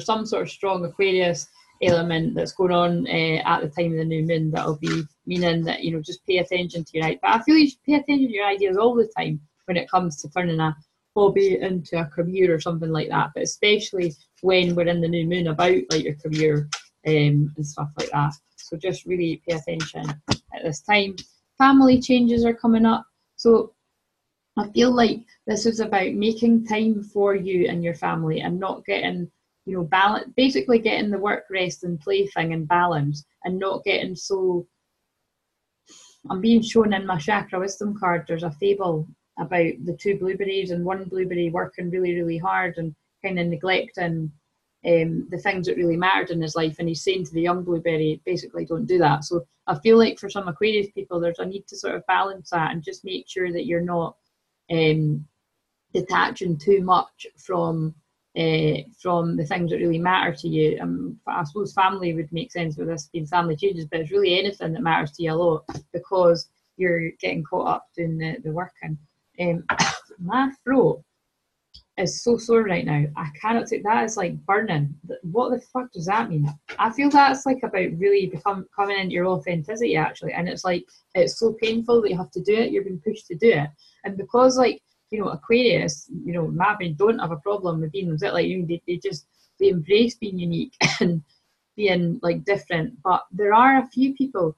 some sort of strong Aquarius element that's going on at the time of the new moon that'll be meaning that, you know, just pay attention to your ideas. But I feel you should pay attention to your ideas all the time when it comes to turning a hobby into a career or something like that, but especially when we're in the new moon about like your career and stuff like that. So just really pay attention at this time. Family changes are coming up, so I feel like this is about making time for you and your family and not getting, you know, balance, basically getting the work, rest and play thing in balance and not getting so. I'm being shown in my chakra wisdom card, there's a fable about the two blueberries and one blueberry working really, really hard and kind of neglecting the things that really mattered in his life. And he's saying to the young blueberry, basically, don't do that. So I feel like for some Aquarius people, there's a need to sort of balance that and just make sure that you're not detaching too much from the things that really matter to you. I suppose family would make sense with this being family changes, but it's really anything that matters to you a lot because you're getting caught up doing the working. My throat is so sore right now. I cannot take that. It's like burning. What the fuck does that mean? I feel that's like about really coming into your authenticity actually, and it's like it's so painful that you have to do it. You're being pushed to do it, and because like, you know, Aquarius, you know, maybe don't have a problem with being like, you know, they embrace being unique and being like different. But there are a few Aquariuses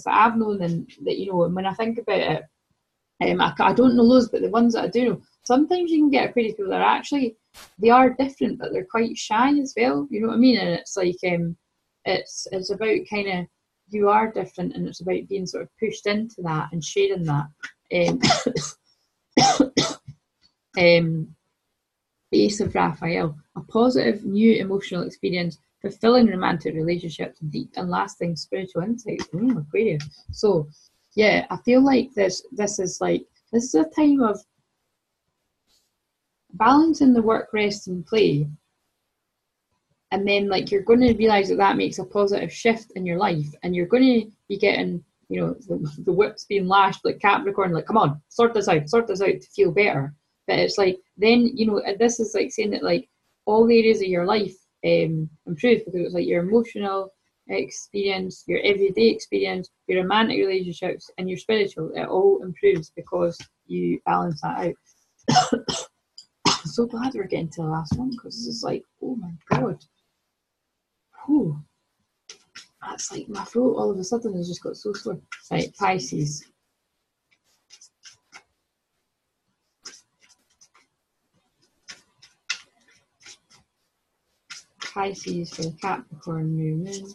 that I've known and that, you know, and when I think about it, I don't know those, but the ones that I do know, sometimes you can get Aquarius people that are actually, they are different, but they're quite shy as well. You know what I mean? And it's like, it's about kind of, you are different, and it's about being sort of pushed into that and sharing that. Ace of Raphael, a positive new emotional experience, fulfilling romantic relationships, deep and lasting spiritual insights. Aquarius. So yeah, I feel like this is a time of balancing the work, rest and play, and then like you're going to realize that makes a positive shift in your life, and you're going to be getting, you know, the whips being lashed like Capricorn, like, come on, sort this out to feel better. But it's like, then, you know, this is like saying that like all the areas of your life improve, because it's like your emotional experience, your everyday experience, your romantic relationships and your spiritual, it all improves because you balance that out. I'm so glad we're getting to the last one, because this is like, oh my god. Whew. That's like my throat all of a sudden has just got so sore. Right, Pisces. Pisces for the Capricorn new moon.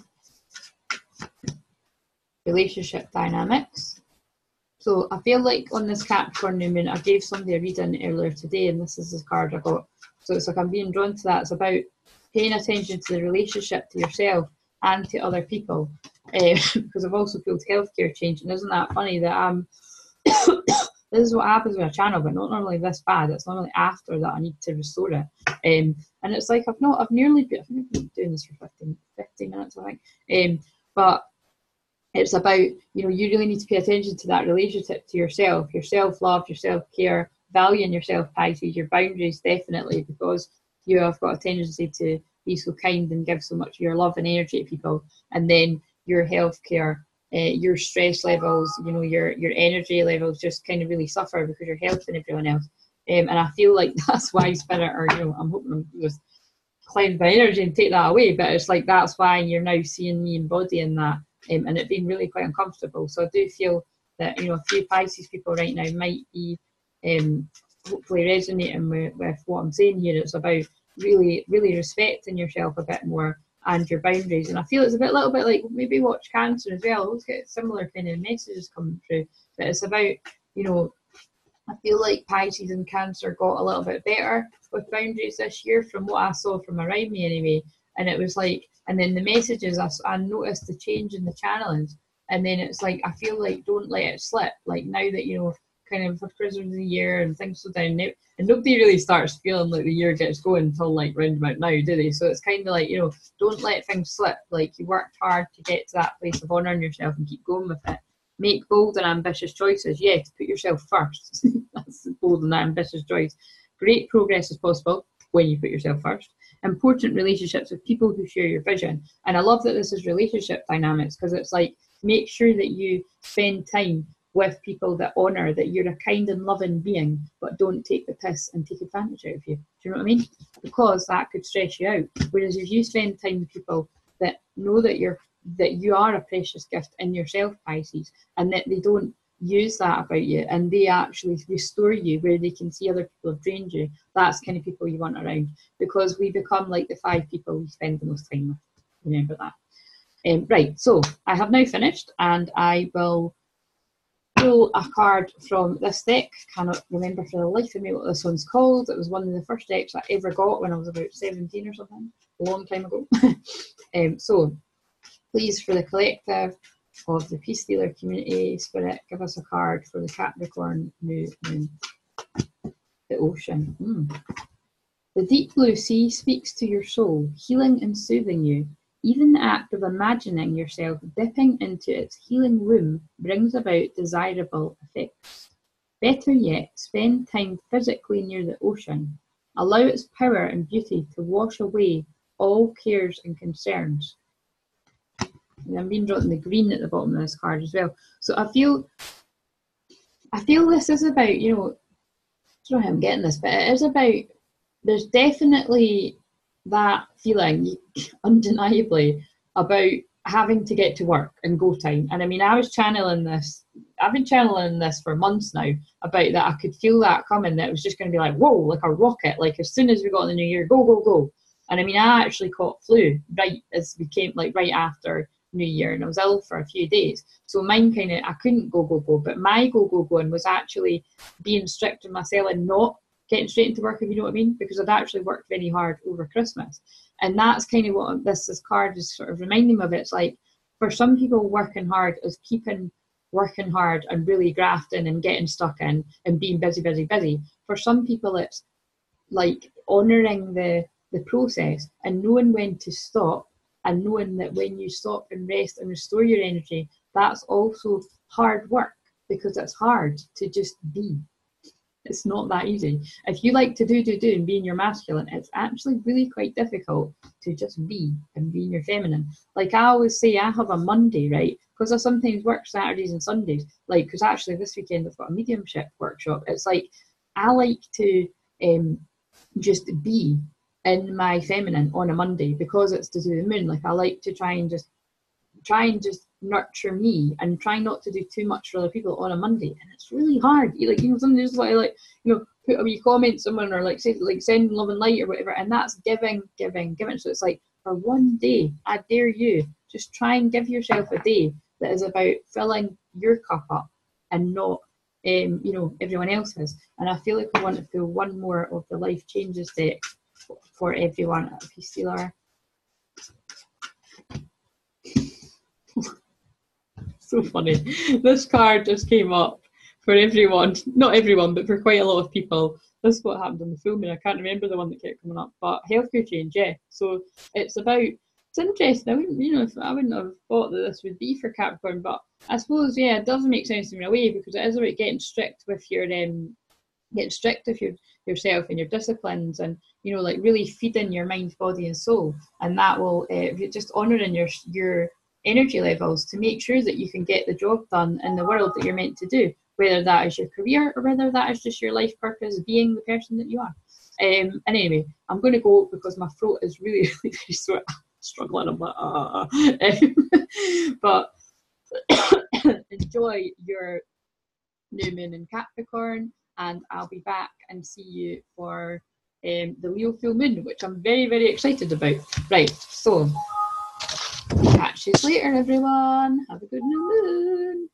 Relationship dynamics. So I feel like on this Capricorn new moon, I gave somebody a reading earlier today, and this is the card I got. So it's like I'm being drawn to that. It's about paying attention to the relationship to yourself and to other people. Because I've also felt healthcare change, and isn't that funny that I'm this is what happens with a channel, but not normally this bad. It's normally after that I need to restore it. And it's like I've nearly been, I think I've been doing this for 15 minutes, I think. But it's about, you really need to pay attention to that relationship to yourself, your self-love, your self-care, valuing yourself, Pisces, your boundaries, definitely, because you have got a tendency to be so kind and give so much of your love and energy to people. And then your healthcare, your stress levels, your energy levels just kind of really suffer because you're helping everyone else. And I feel like that's why Spirit, or I'm hoping I'm just cleanse my energy and take that away, but it's like that's why you're now seeing me embodying that, and it being really quite uncomfortable. So I do feel that a few Pisces people right now might be hopefully resonating with what I'm saying here. It's about really respecting yourself a bit more and your boundaries. And I feel it's a little bit like maybe watch Cancer as well. Let's get similar kind of messages coming through. But it's about, I feel like Pisces and Cancer got a little bit better with boundaries this year from what I saw from around me anyway. And it was like, and then the messages, I noticed the change in the channelings. And then it's like, I feel like don't let it slip. Like now that, kind of for Christmas of the year and things slow down now, and nobody really starts feeling like the year gets going until like round about now, do they? So it's kind of like, don't let things slip. Like you worked hard to get to that place of honouring yourself and keep going with it. Make bold and ambitious choices. Yes, put yourself first. That's bold and ambitious choice. Great progress is possible when you put yourself first. Important relationships with people who share your vision. And I love that this is relationship dynamics, because it's like, make sure that you spend time with people that honour that you're a kind and loving being, but don't take the piss and take advantage out of you. Do you know what I mean? Because that could stress you out. Whereas if you spend time with people that know that you are a precious gift in yourself, Pisces, and that they don't use that about you, and they actually restore you where they can see other people have drained you, that's kind of people you want around, because we become like the 5 people we spend the most time with. Remember that. Right, so I have now finished, and I will pull a card from this deck. Cannot remember for the life of me what this one's called. It was one of the first decks I ever got when I was about 17 or something, a long time ago. So please, for the collective of the Peace Dealer community, Spirit, give us a card for the Capricorn new moon. The ocean. The deep blue sea speaks to your soul, healing and soothing you. Even the act of imagining yourself dipping into its healing womb brings about desirable effects. Better yet, spend time physically near the ocean. Allow its power and beauty to wash away all cares and concerns. And I'm being drawn the green at the bottom of this card as well. So I feel this is about, I don't know how I'm getting this, but it is about, there's definitely that feeling, undeniably, about having to get to work and go time. And I mean, I've been channeling this for months now, about that. I could feel that coming, that it was just going to be like, whoa, like a rocket, like as soon as we got in the new year, go, go, go. And I mean, I actually caught flu right as we came, like right after New Year, and I was ill for a few days. So mine kind of, I couldn't go, but my going was actually being strict on myself and not getting straight into work, if you know what I mean, because I'd actually worked very hard over Christmas. And that's kind of what this card is sort of reminding me of. It's like, for some people, working hard is keeping working hard and really grafting and getting stuck in and being busy. For some people, it's like honouring the process and knowing when to stop, and knowing that when you stop and rest and restore your energy, that's also hard work, because it's hard to just be. It's not that easy. If you like to do and be in your masculine, it's actually really quite difficult to just be and be in your feminine. Like I always say, I have a Monday, right? Because I sometimes work Saturdays and Sundays. Like, because actually this weekend I've got a mediumship workshop. It's like, I like to just be in my feminine on a Monday, because it's to do the moon. Like I like to try and just nurture me and try not to do too much for other people on a Monday. And it's really hard. Like, you know, somebody just want to, like, you know, put a wee comment someone, or like say, like, send love and light or whatever, and that's giving. So it's like, for one day, I dare you, just try and give yourself a day that is about filling your cup up and not you know, everyone else's. And I feel like I want to feel one more of the Life Changes deck for everyone. If you see Laura. So funny. This card just came up for everyone. Not everyone, but for quite a lot of people. This is what happened in the filming. I can't remember the one that kept coming up. But healthcare change, yeah. So it's about, it's interesting. I wouldn't, you know, I wouldn't have thought that this would be for Capricorn, but I suppose, yeah, it does make sense to me in a way, because it is about getting strict with your yourself and your disciplines, and, you know, like really feeding your mind, body and soul, and that will just honouring your energy levels to make sure that you can get the job done in the world that you're meant to do, whether that is your career or whether that is just your life purpose, being the person that you are. And anyway, I'm going to go because my throat is really, really sort of struggling. I'm like, but enjoy your new moon in Capricorn, and I'll be back and see you for the Leo full moon, which I'm very, very excited about. Right, so catch you later, everyone. Have a good new moon.